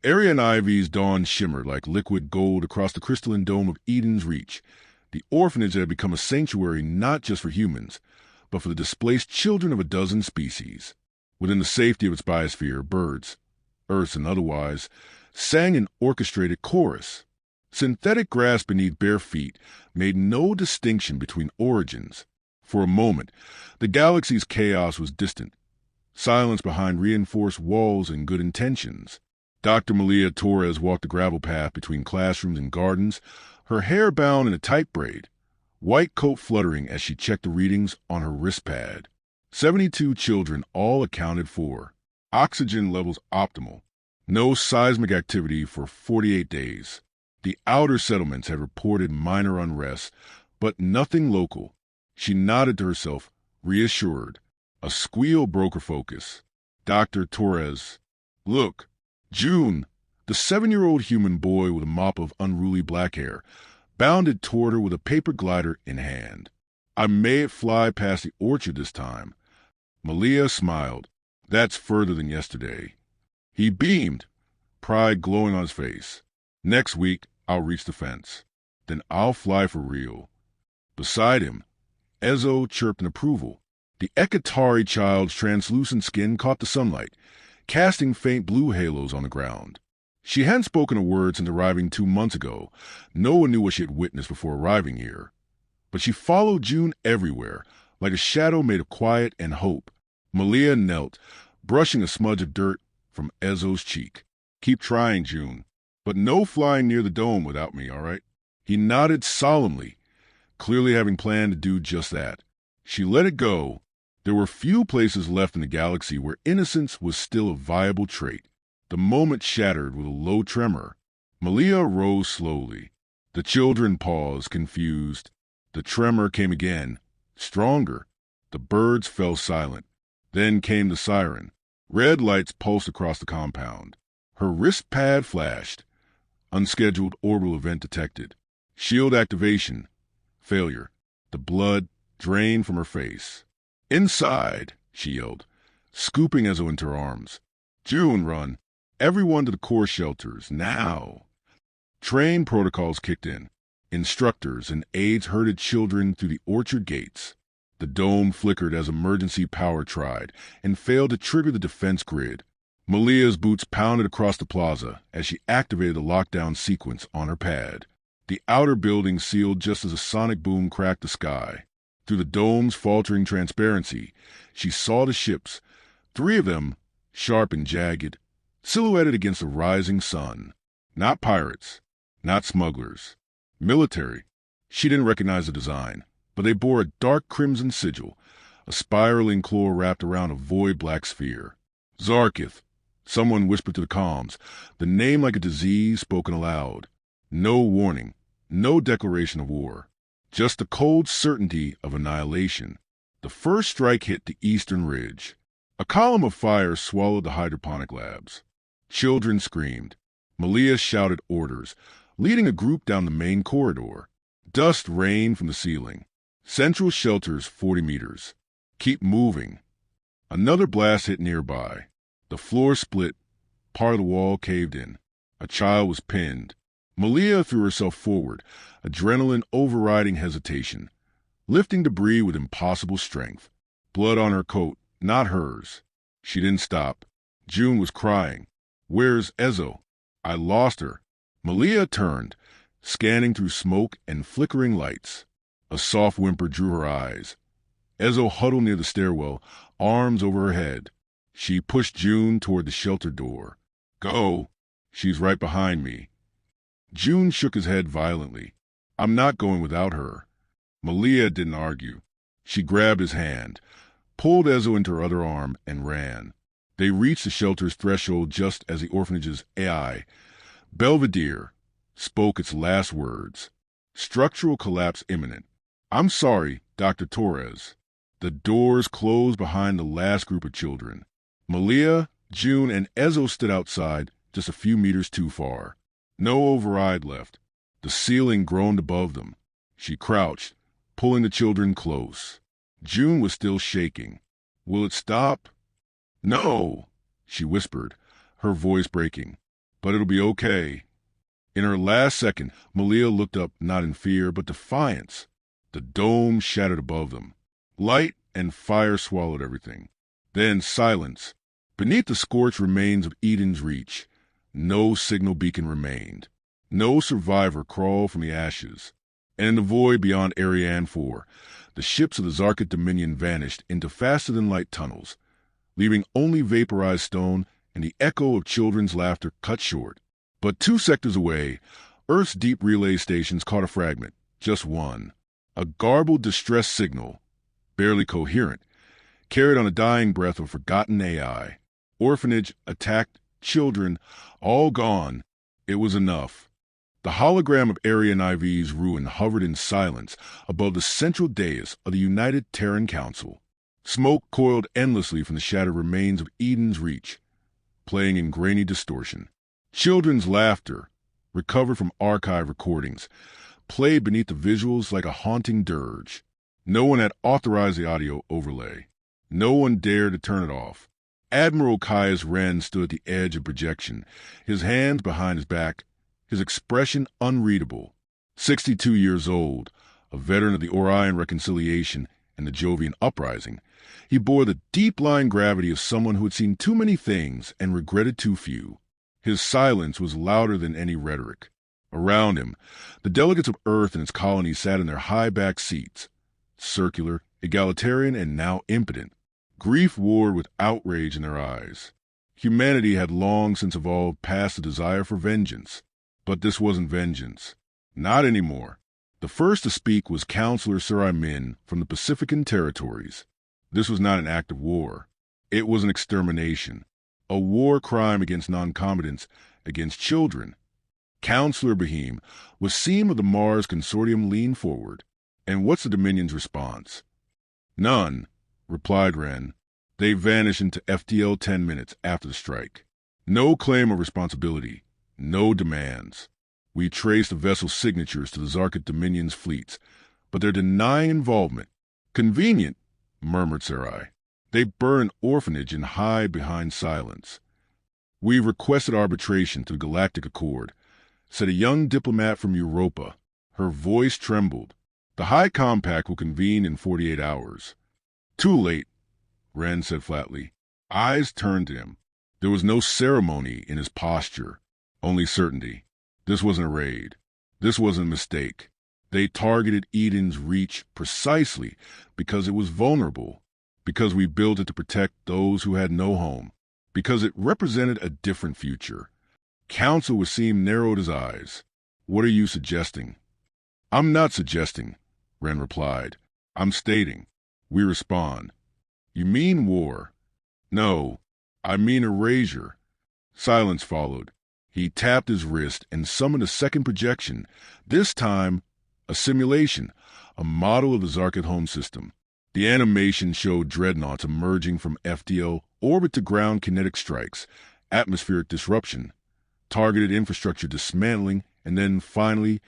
Area and Ivy's dawn shimmered like liquid gold across the crystalline dome of Eden's Reach. The orphanage had become a sanctuary not just for humans, but for the displaced children of a dozen species. Within the safety of its biosphere, birds, earths and otherwise, sang an orchestrated chorus. Synthetic grass beneath bare feet made no distinction between origins. For a moment, the galaxy's chaos was distant, silence behind reinforced walls and good intentions. Dr. Malia Torres walked the gravel path between classrooms and gardens, her hair bound in a tight braid, white coat fluttering as she checked the readings on her wrist pad. 72 children, all accounted for. Oxygen levels optimal. No seismic activity for 48 days. The outer settlements had reported minor unrest, but nothing local. She nodded to herself, reassured. A squeal broke her focus. Dr. Torres. Look. June, the 7-year-old human boy with a mop of unruly black hair, bounded toward her with a paper glider in hand. I made it fly past the orchard this time. Malia smiled. That's further than yesterday. He beamed, pride glowing on his face. Next week, I'll reach the fence. Then I'll fly for real. Beside him, Ezo chirped in approval. The Ekatari child's translucent skin caught the sunlight, casting faint blue halos on the ground. She hadn't spoken a word since arriving 2 months ago. No one knew what she had witnessed before arriving here. But she followed June everywhere, like a shadow made of quiet and hope. Malia knelt, brushing a smudge of dirt from Ezo's cheek. Keep trying, June. But no flying near the dome without me, all right? He nodded solemnly, clearly having planned to do just that. She let it go. There were few places left in the galaxy where innocence was still a viable trait. The moment shattered with a low tremor. Malia rose slowly. The children paused, confused. The tremor came again, stronger. The birds fell silent. Then came the siren. Red lights pulsed across the compound. Her wrist pad flashed. Unscheduled orbital event detected. Shield activation. Failure. The blood drained from her face. Inside, she yelled, scooping Ezo into her arms. June, run. Everyone to the core shelters, now. Train protocols kicked in. Instructors and aides herded children through the orchard gates. The dome flickered as emergency power tried and failed to trigger the defense grid. Malia's boots pounded across the plaza as she activated the lockdown sequence on her pad. The outer building sealed just as a sonic boom cracked the sky. Through the dome's faltering transparency, she saw the ships, 3 of them, sharp and jagged, silhouetted against the rising sun. Not pirates, not smugglers. Military. She didn't recognize the design, but they bore a dark crimson sigil, a spiraling claw wrapped around a void-black sphere. Zarkith. Someone whispered to the comms, the name like a disease spoken aloud. No warning, no declaration of war. Just the cold certainty of annihilation. The first strike hit the eastern ridge. A column of fire swallowed the hydroponic labs. Children screamed. Malia shouted orders, leading a group down the main corridor. Dust rained from the ceiling. Central shelters 40 meters. Keep moving. Another blast hit nearby. The floor split. Part of the wall caved in. A child was pinned. Malia threw herself forward, adrenaline overriding hesitation, lifting debris with impossible strength. Blood on her coat, not hers. She didn't stop. June was crying. Where's Ezo? I lost her. Malia turned, scanning through smoke and flickering lights. A soft whimper drew her eyes. Ezo huddled near the stairwell, arms over her head. She pushed June toward the shelter door. Go. She's right behind me. June shook his head violently. I'm not going without her. Malia didn't argue. She grabbed his hand, pulled Ezo into her other arm, and ran. They reached the shelter's threshold just as the orphanage's AI, Belvedere, spoke its last words. Structural collapse imminent. I'm sorry, Dr. Torres. The doors closed behind the last group of children. Malia, June, and Ezo stood outside, just a few meters too far. No override left. The ceiling groaned above them. She crouched, pulling the children close. June was still shaking. Will it stop? No, she whispered, her voice breaking. But it'll be okay. In her last second, Malia looked up not in fear, but defiance. The dome shattered above them. Light and fire swallowed everything. Then silence. Beneath the scorched remains of Eden's Reach, no signal beacon remained. No survivor crawled from the ashes. And in the void beyond Ariane 4, the ships of the Zarkit Dominion vanished into faster-than-light tunnels, leaving only vaporized stone and the echo of children's laughter cut short. But 2 sectors away, Earth's deep relay stations caught a fragment, just one. A garbled distress signal, barely coherent, carried on a dying breath of forgotten AI. Orphanage, attacked, children, all gone. It was enough. The hologram of Arian IV's ruin hovered in silence above the central dais of the United Terran Council. Smoke coiled endlessly from the shattered remains of Eden's Reach, playing in grainy distortion. Children's laughter, recovered from archive recordings, played beneath the visuals like a haunting dirge. No one had authorized the audio overlay. No one dared to turn it off. Admiral Caius Wren stood at the edge of projection, his hands behind his back, his expression unreadable. 62 years old, a veteran of the Orion Reconciliation and the Jovian Uprising, he bore the deep-lying gravity of someone who had seen too many things and regretted too few. His silence was louder than any rhetoric. Around him, the delegates of Earth and its colonies sat in their high-backed seats, circular, egalitarian, and now impotent. Grief warred with outrage in their eyes. Humanity had long since evolved past the desire for vengeance. But this wasn't vengeance. Not anymore. The first to speak was Counselor Sarai Min from the Pacifican Territories. This was not an act of war. It was an extermination. A war crime against non-combatants, against children. Counselor Bahim, Wasim of the Mars Consortium, leaned forward. And what's the Dominion's response? None, replied Wren. They vanished into FTL 10 minutes after the strike. No claim of responsibility. No demands. We traced the vessel's signatures to the Zarkit Dominion's fleets, but they're denying involvement. Convenient, murmured Sarai. They burn an orphanage and hide behind silence. We requested arbitration to the Galactic Accord, said a young diplomat from Europa. Her voice trembled. The High Compact will convene in 48 hours. Too late, Wren said flatly. Eyes turned to him. There was no ceremony in his posture, only certainty. This wasn't a raid. This wasn't a mistake. They targeted Eden's Reach precisely because it was vulnerable, because we built it to protect those who had no home, because it represented a different future. Counsel Wasim narrowed his eyes. What are you suggesting? I'm not suggesting, Wren replied. I'm stating. We respond. You mean war? No, I mean erasure. Silence followed. He tapped his wrist and summoned a second projection, this time a simulation, a model of the Zarkit home system. The animation showed dreadnoughts emerging from FTL orbit-to-ground kinetic strikes, atmospheric disruption, targeted infrastructure dismantling, and then, finally,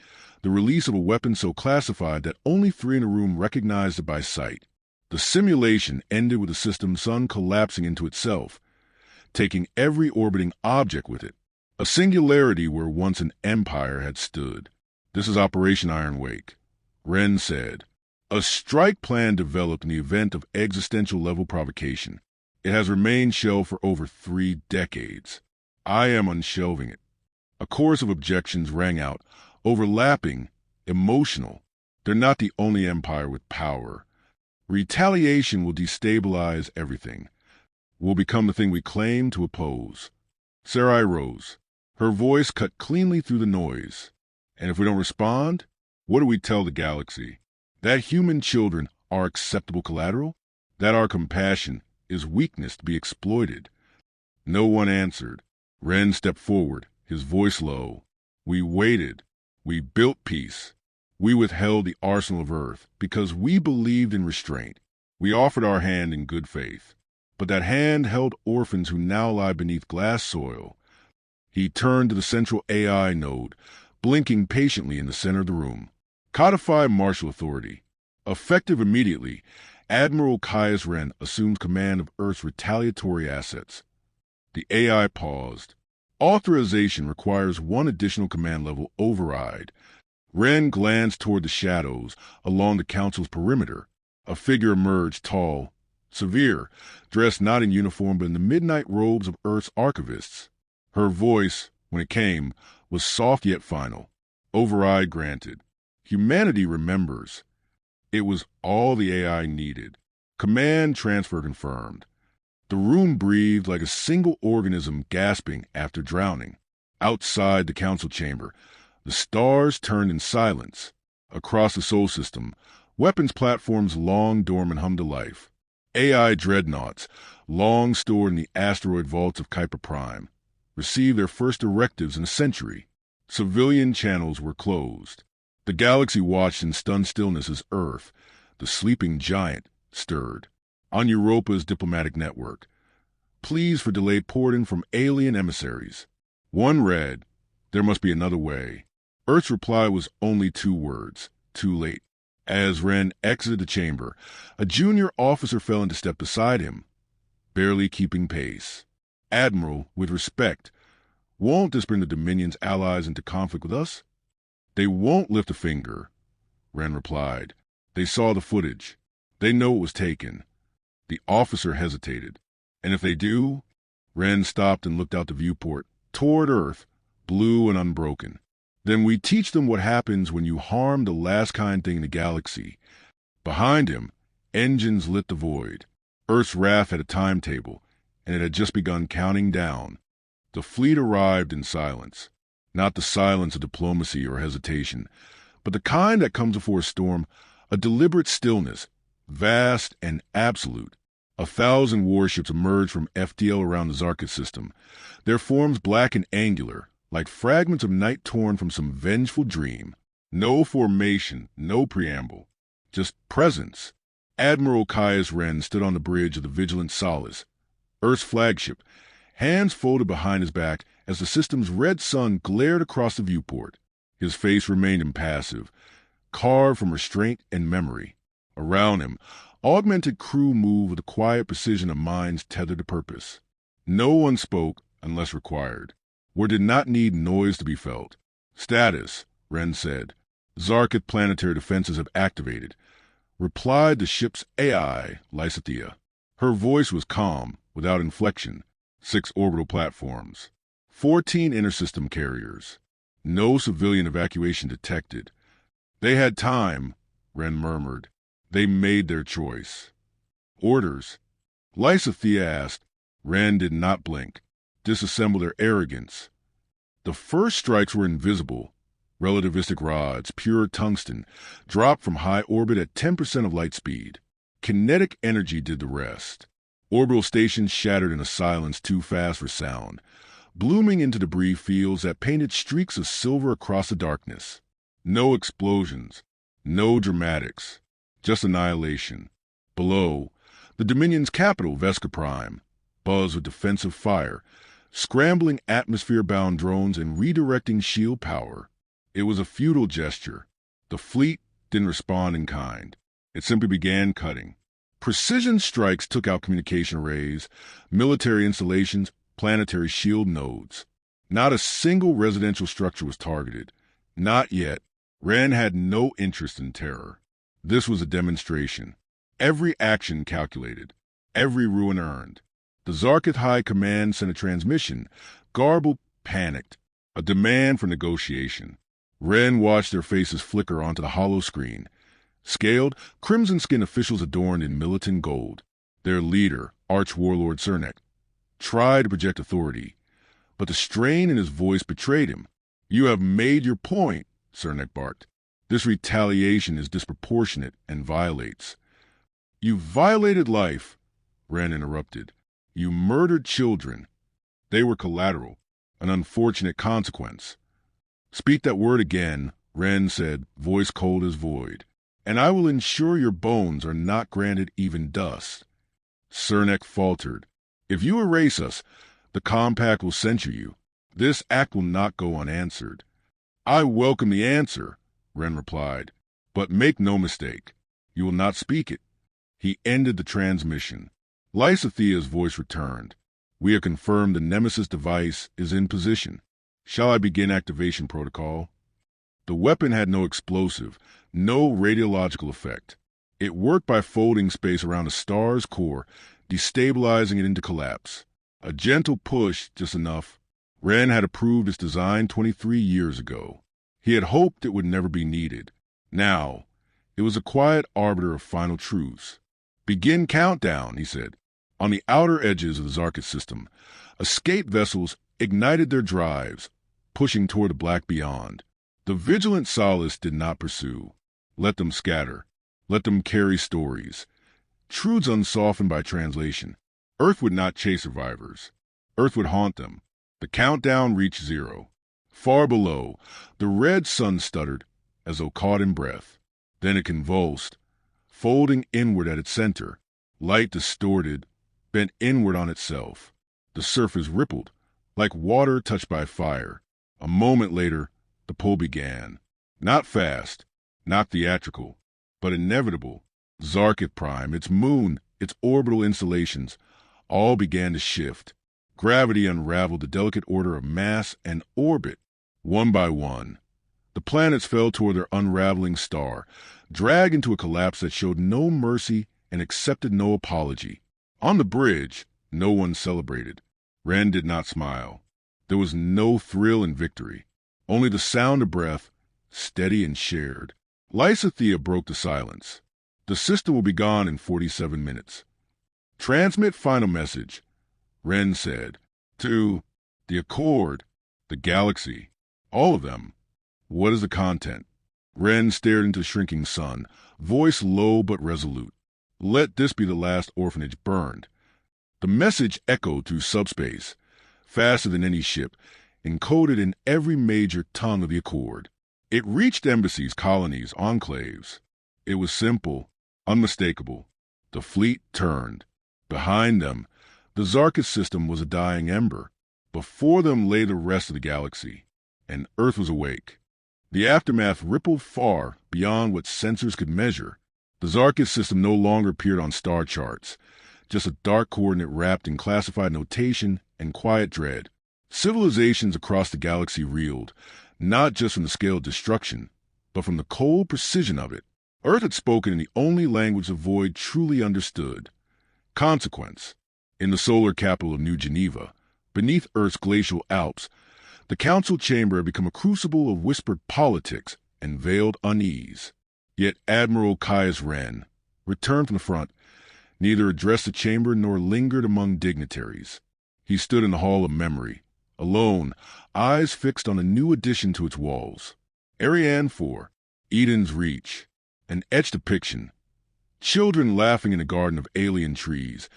the release of a weapon so classified that only 3 in a room recognized it by sight. The simulation ended with the system's sun collapsing into itself, taking every orbiting object with it. A singularity where once an empire had stood. This is Operation Iron Wake, Wren said. A strike plan developed in the event of existential-level provocation. It has remained shelved for over 3 decades. I am unshelving it. A chorus of objections rang out, overlapping, emotional. They're not the only empire with power. Retaliation will destabilize everything. Will become the thing we claim to oppose. Sarai rose. Her voice cut cleanly through the noise. And if we don't respond, what do we tell the galaxy? That human children are acceptable collateral? That our compassion is weakness to be exploited? No one answered. Wren stepped forward, his voice low. We waited. We built peace. We withheld the arsenal of Earth because we believed in restraint. We offered our hand in good faith. But that hand held orphans who now lie beneath glass soil. He turned to the central AI node, blinking patiently in the center of the room. Codify martial authority. Effective immediately, Admiral Caius Wren assumed command of Earth's retaliatory assets. The AI paused. Authorization requires one additional command level override. Ren glanced toward the shadows along the council's perimeter. A figure emerged, tall, severe, dressed not in uniform but in the midnight robes of Earth's archivists. Her voice, when it came, was soft yet final. Override granted. Humanity remembers. It was all the AI needed. Command transfer confirmed. The room breathed like a single organism gasping after drowning. Outside the council chamber, the stars turned in silence. Across the Sol system, weapons platforms long dormant hummed to life. AI dreadnoughts, long stored in the asteroid vaults of Kuiper Prime, received their first directives in a century. Civilian channels were closed. The galaxy watched in stunned stillness as Earth, the sleeping giant, stirred. On Europa's diplomatic network, pleas for delayed poured in from alien emissaries. One read, "There must be another way." Earth's reply was only 2 words, "Too late." As Ren exited the chamber, a junior officer fell into step beside him, barely keeping pace. "Admiral, with respect, won't this bring the Dominion's allies into conflict with us?" "They won't lift a finger," Ren replied. "They saw the footage. They know it was taken." The officer hesitated. "And if they do?" Ren stopped and looked out the viewport, toward Earth, blue and unbroken. "Then we teach them what happens when you harm the last kind thing in the galaxy." Behind him, engines lit the void. Earth's wrath had a timetable, and it had just begun counting down. The fleet arrived in silence. Not the silence of diplomacy or hesitation, but the kind that comes before a storm, a deliberate stillness, vast and absolute. 1,000 warships emerged from FTL around the Zarkit system, their forms black and angular, like fragments of night torn from some vengeful dream. No formation, no preamble, just presence. Admiral Caius Ren stood on the bridge of the Vigilant Solace, Earth's flagship, hands folded behind his back as the system's red sun glared across the viewport. His face remained impassive, carved from restraint and memory. Around him, augmented crew moved with the quiet precision of minds tethered to purpose. No one spoke unless required, or did not need noise to be felt. "Status," Ren said. "Zarkith planetary defenses have activated," replied the ship's AI, Lysithea. Her voice was calm, without inflection. 6 orbital platforms. 14 intersystem carriers. No civilian evacuation detected. "They had time," Ren murmured. "They made their choice." "Orders?" Lysithea asked. Ren did not blink. "Disassemble their arrogance." The first strikes were invisible. Relativistic rods, pure tungsten, dropped from high orbit at 10% of light speed. Kinetic energy did the rest. Orbital stations shattered in a silence too fast for sound, blooming into debris fields that painted streaks of silver across the darkness. No explosions, no dramatics, just annihilation. Below, the Dominion's capital, Vesca Prime, buzzed with defensive fire, scrambling atmosphere-bound drones and redirecting shield power. It was a futile gesture. The fleet didn't respond in kind. It simply began cutting. Precision strikes took out communication arrays, military installations, planetary shield nodes. Not a single residential structure was targeted. Not yet. Ren had no interest in terror. This was a demonstration. Every action calculated. Every ruin earned. The Zarkith High Command sent a transmission, garbled, panicked. A demand for negotiation. Ren watched their faces flicker onto the hollow screen. Scaled, crimson-skinned officials adorned in militant gold. Their leader, Arch-Warlord Cernek, tried to project authority, but the strain in his voice betrayed him. "You have made your point," Cernek barked. "This retaliation is disproportionate and violates." "You violated life," Ren interrupted. "You murdered children. They were collateral, an unfortunate consequence." "Speak that word again," Ren said, voice cold as void, "and I will ensure your bones are not granted even dust." Cernek faltered. "If you erase us, the compact will censure you. This act will not go unanswered." "I welcome the answer," Ren replied, "but make no mistake. You will not speak it." He ended the transmission. Lysithea's voice returned. We have confirmed the Nemesis device is in position. Shall I begin activation protocol? The weapon had no explosive, no radiological effect. It worked by folding space around a star's core, destabilizing it into collapse. A gentle push, just enough. Ren had approved its design 23 years ago. He had hoped it would never be needed. Now, it was a quiet arbiter of final truths. Begin countdown, he said. On the outer edges of the Zarkit system, escape vessels ignited their drives, pushing toward the black beyond. The vigilant Solace did not pursue. Let them scatter. Let them carry stories. Truths unsoftened by translation. Earth would not chase survivors. Earth would haunt them. The countdown reached 0. Far below, the red sun stuttered, as though caught in breath. Then it convulsed, folding inward at its center. Light distorted, bent inward on itself. The surface rippled, like water touched by fire. A moment later, the pull began. Not fast, not theatrical, but inevitable. Zarkit Prime, its moon, its orbital installations, all began to shift. Gravity unraveled the delicate order of mass and orbit. One by one, the planets fell toward their unraveling star, dragged into a collapse that showed no mercy and accepted no apology. On the bridge, no one celebrated. Ren did not smile. There was no thrill in victory, only the sound of breath, steady and shared. Lysathea broke the silence. The system will be gone in 47 minutes. Transmit final message, Ren said. To the Accord, the galaxy, all of them. What is the content? Ren stared into the shrinking sun, voice low but resolute. Let this be the last orphanage burned. The message echoed through subspace, faster than any ship, encoded in every major tongue of the Accord. It reached embassies, colonies, enclaves. It was simple, unmistakable. The fleet turned. Behind them, the Zarkit system was a dying ember. Before them lay the rest of the galaxy, and Earth was awake. The aftermath rippled far beyond what sensors could measure. The Zarkit system no longer appeared on star charts, just a dark coordinate wrapped in classified notation and quiet dread. Civilizations across the galaxy reeled, not just from the scale of destruction, but from the cold precision of it. Earth had spoken in the only language the void truly understood. Consequence. In the solar capital of New Geneva, beneath Earth's glacial Alps, the council chamber had become a crucible of whispered politics and veiled unease. Yet Admiral Caius Ren, returned from the front, neither addressed the chamber nor lingered among dignitaries. He stood in the hall of memory, alone, eyes fixed on a new addition to its walls. Ariane 4, Eden's Reach, an etched depiction. Children laughing in a garden of alien trees.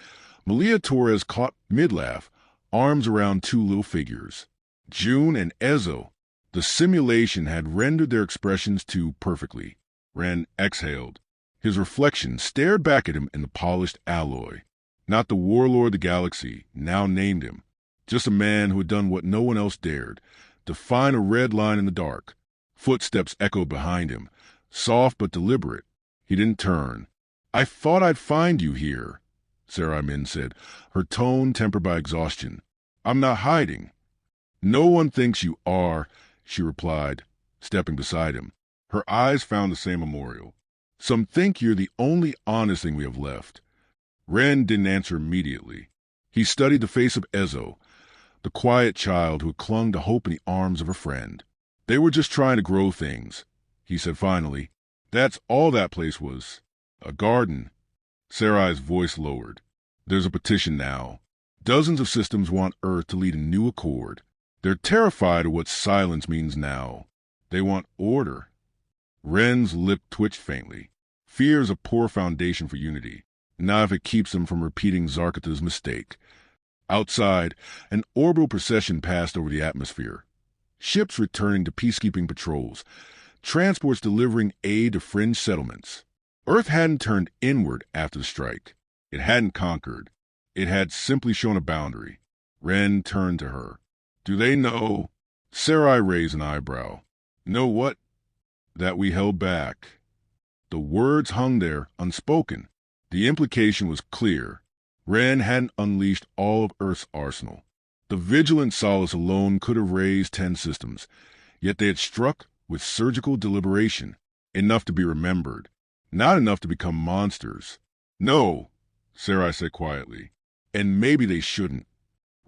Malia Torres caught mid-laugh, arms around two little figures. June and Ezo. The simulation had rendered their expressions too perfectly. Ren exhaled. His reflection stared back at him in the polished alloy. Not the warlord of the galaxy, now named him. Just a man who had done what no one else dared, define a red line in the dark. Footsteps echoed behind him, soft but deliberate. He didn't turn. I thought I'd find you here, Sarai Min said, her tone tempered by exhaustion. I'm not hiding. No one thinks you are, she replied, stepping beside him. Her eyes found the same memorial. Some think you're the only honest thing we have left. Ren didn't answer immediately. He studied the face of Ezo, the quiet child who had clung to hope in the arms of her friend. They were just trying to grow things, he said finally. That's all that place was. A garden. Sarai's voice lowered. There's a petition now. Dozens of systems want Earth to lead a new accord. They're terrified of what silence means now. They want order. Ren's lip twitched faintly. Fear is a poor foundation for unity, not if it keeps them from repeating Zarkita's mistake. Outside, an orbital procession passed over the atmosphere. Ships returning to peacekeeping patrols, transports delivering aid to fringe settlements. Earth hadn't turned inward after the strike. It hadn't conquered. It had simply shown a boundary. Ren turned to her. Do they know? Sarai raised an eyebrow. Know what? That we held back. The words hung there, unspoken. The implication was clear. Ren hadn't unleashed all of Earth's arsenal. The vigilant solace alone could have raised 10 systems, yet they had struck with surgical deliberation, enough to be remembered, not enough to become monsters. No, Sarai said quietly, and maybe they shouldn't.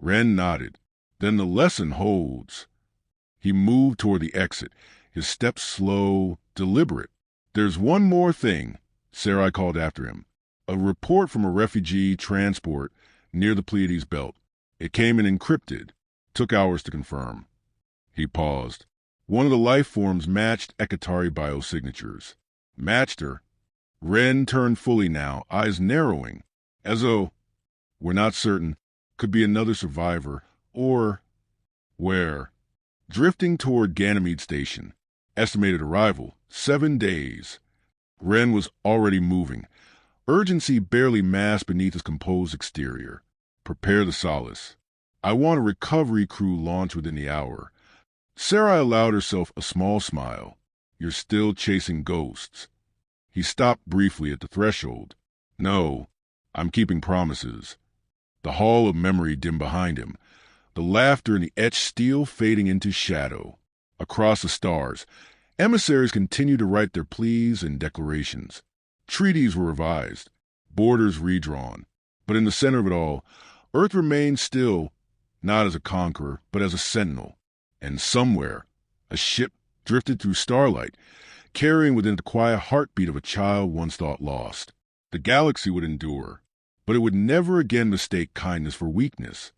Ren nodded. Then the lesson holds. He moved toward the exit, his steps slow, deliberate. There's one more thing, Sarai called after him. A report from a refugee transport near the Pleiades belt. It came in encrypted. Took hours to confirm. He paused. One of the life forms matched Ekatari biosignatures. Matched her. Ren turned fully now, eyes narrowing, as though, we're not certain, could be another survivor, or where? Drifting toward Ganymede Station. Estimated arrival, 7 days. Ren was already moving. Urgency barely masked beneath his composed exterior. Prepare the solace. I want a recovery crew launch within the hour. Sarai allowed herself a small smile. You're still chasing ghosts. He stopped briefly at the threshold. No, I'm keeping promises. The hall of memory dimmed behind him, the laughter in the etched steel fading into shadow. Across the stars, emissaries continued to write their pleas and declarations. Treaties were revised, borders redrawn. But in the center of it all, Earth remained still, not as a conqueror, but as a sentinel. And somewhere, a ship drifted through starlight, carrying within it the quiet heartbeat of a child once thought lost. The galaxy would endure, but it would never again mistake kindness for weakness.